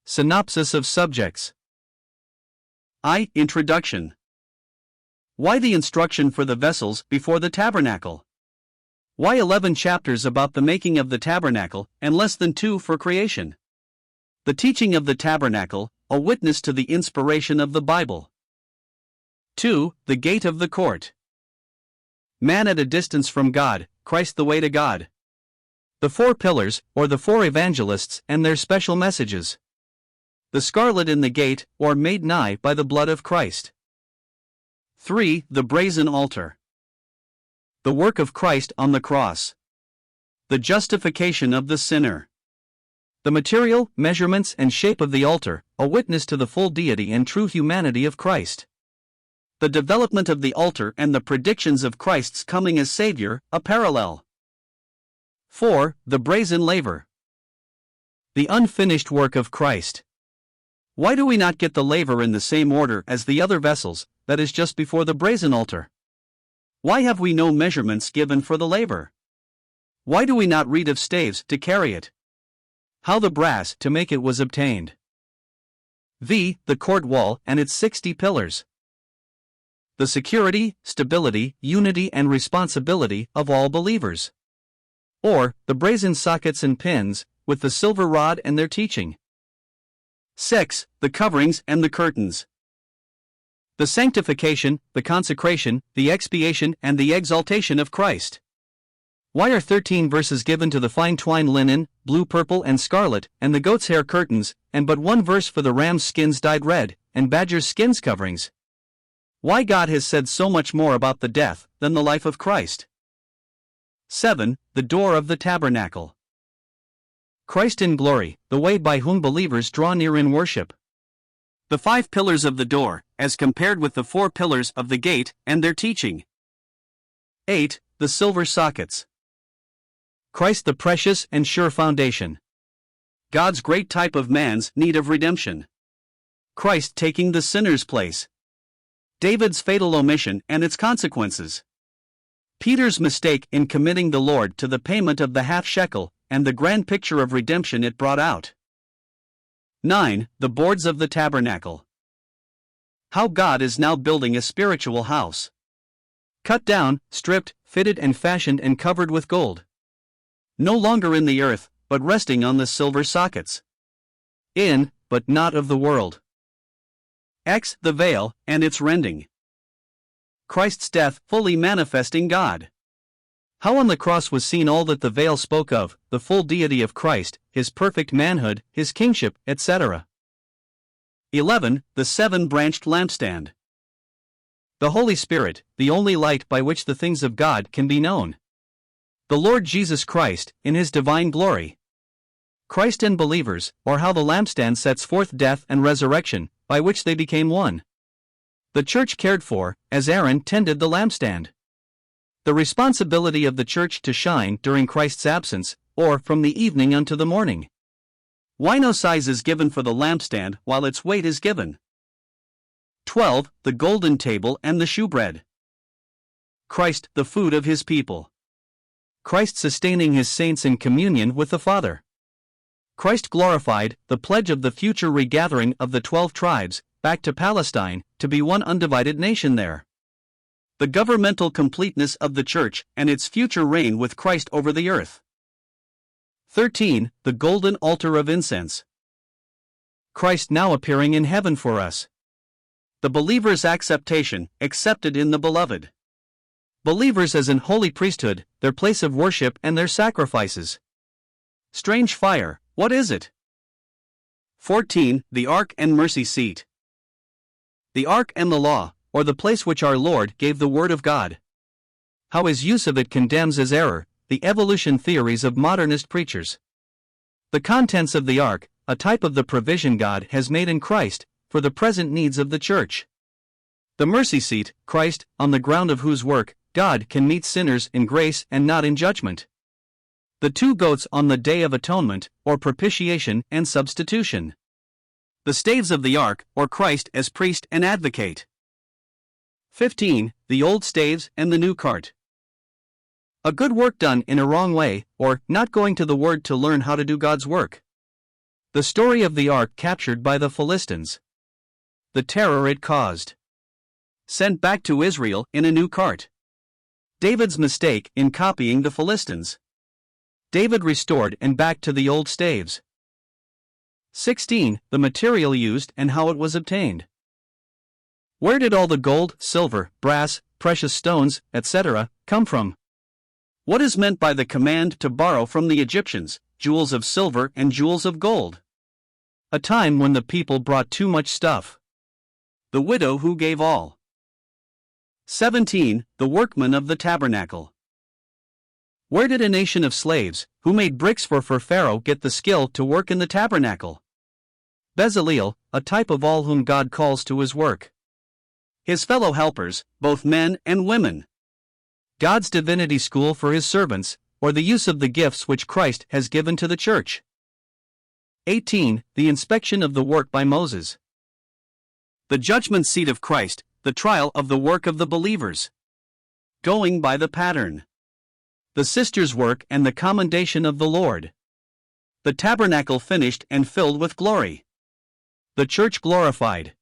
Synopsis of subjects. Introduction. Why the instruction for the vessels before the tabernacle? Why 11 chapters about the making of the tabernacle, and less than 2 for creation? The teaching of the tabernacle, a witness to the inspiration of the Bible. 2. The gate of the court. Man at a distance from God, Christ the way to God. The 4 pillars, or the 4 evangelists and their special messages. The scarlet in the gate, or made nigh by the blood of Christ. 3. The brazen altar. The work of Christ on the cross. The justification of the sinner. The material, measurements, and shape of the altar, a witness to the full deity and true humanity of Christ. The development of the altar and the predictions of Christ's coming as Savior, a parallel. 4. The brazen laver. The unfinished work of Christ. Why do we not get the laver in the same order as the other vessels, that is just before the brazen altar? Why have we no measurements given for the laver? Why do we not read of staves to carry it? How the brass to make it was obtained? The court wall and its 60 pillars. The security, stability, unity and responsibility of all believers. Or, the brazen sockets and pins, with the silver rod and their teaching. 6. The coverings and the curtains. The sanctification, the consecration, the expiation and the exaltation of Christ. Why are 13 verses given to the fine twined linen, blue, purple and scarlet, and the goat's hair curtains, and but 1 verse for the ram's skins dyed red, and badger's skins coverings? Why God has said so much more about the death than the life of Christ? 7. The door of the tabernacle. Christ in glory, the way by whom believers draw near in worship. The 5 pillars of the door, as compared with the 4 pillars of the gate, and their teaching. 8. The silver sockets. Christ the precious and sure foundation. God's great type of man's need of redemption. Christ taking the sinner's place. David's fatal omission and its consequences. Peter's mistake in committing the Lord to the payment of the half shekel, and the grand picture of redemption it brought out. 9. The boards of the tabernacle. How God is now building a spiritual house. Cut down, stripped, fitted and fashioned and covered with gold. No longer in the earth, but resting on the silver sockets. In, but not of the world. X. The veil, and its rending. Christ's death fully manifesting God. How on the cross was seen all that the veil spoke of, the full deity of Christ, his perfect manhood, his kingship, etc. 11. The 7-branched lampstand. The Holy Spirit, the only light by which the things of God can be known. The Lord Jesus Christ, in his divine glory. Christ and believers, or how the lampstand sets forth death and resurrection, by which they became one. The church cared for, as Aaron tended the lampstand. The responsibility of the church to shine during Christ's absence, or from the evening unto the morning. Why no size is given for the lampstand while its weight is given? 12. The golden table and the shewbread. Christ, the food of his people. Christ sustaining his saints in communion with the Father. Christ glorified, the pledge of the future regathering of the 12 tribes, back to Palestine, to be one undivided nation there. The governmental completeness of the church and its future reign with Christ over the earth. 13. The golden altar of incense. Christ now appearing in heaven for us. The believer's acceptation, accepted in the beloved. Believers as in holy priesthood, their place of worship and their sacrifices. Strange fire, what is it? 14. The ark and mercy seat. The ark and the law, or the place which our Lord gave the word of God. How his use of it condemns as error the evolution theories of modernist preachers. The contents of the ark, a type of the provision God has made in Christ, for the present needs of the church. The mercy seat, Christ, on the ground of whose work, God can meet sinners in grace and not in judgment. The 2 goats on the Day of Atonement, or propitiation and substitution. The staves of the ark, or Christ as priest and advocate. 15. The old staves and the new cart. A good work done in a wrong way, or not going to the Word to learn how to do God's work. The story of the ark captured by the Philistines. The terror it caused. Sent back to Israel in a new cart. David's mistake in copying the Philistines. David restored and back to the old staves. 16. The material used and how it was obtained. Where did all the gold, silver, brass, precious stones, etc., come from? What is meant by the command to borrow from the Egyptians, jewels of silver and jewels of gold? A time when the people brought too much stuff. The widow who gave all. 17. The workmen of the tabernacle. Where did a nation of slaves, who made bricks for Pharaoh, get the skill to work in the tabernacle? Bezaleel, a type of all whom God calls to his work. His fellow helpers, both men and women. God's divinity school for his servants, or the use of the gifts which Christ has given to the church. 18. The inspection of the work by Moses. The judgment seat of Christ, the trial of the work of the believers. Going by the pattern. The sister's work and the commendation of the Lord. The tabernacle finished and filled with glory. The church glorified.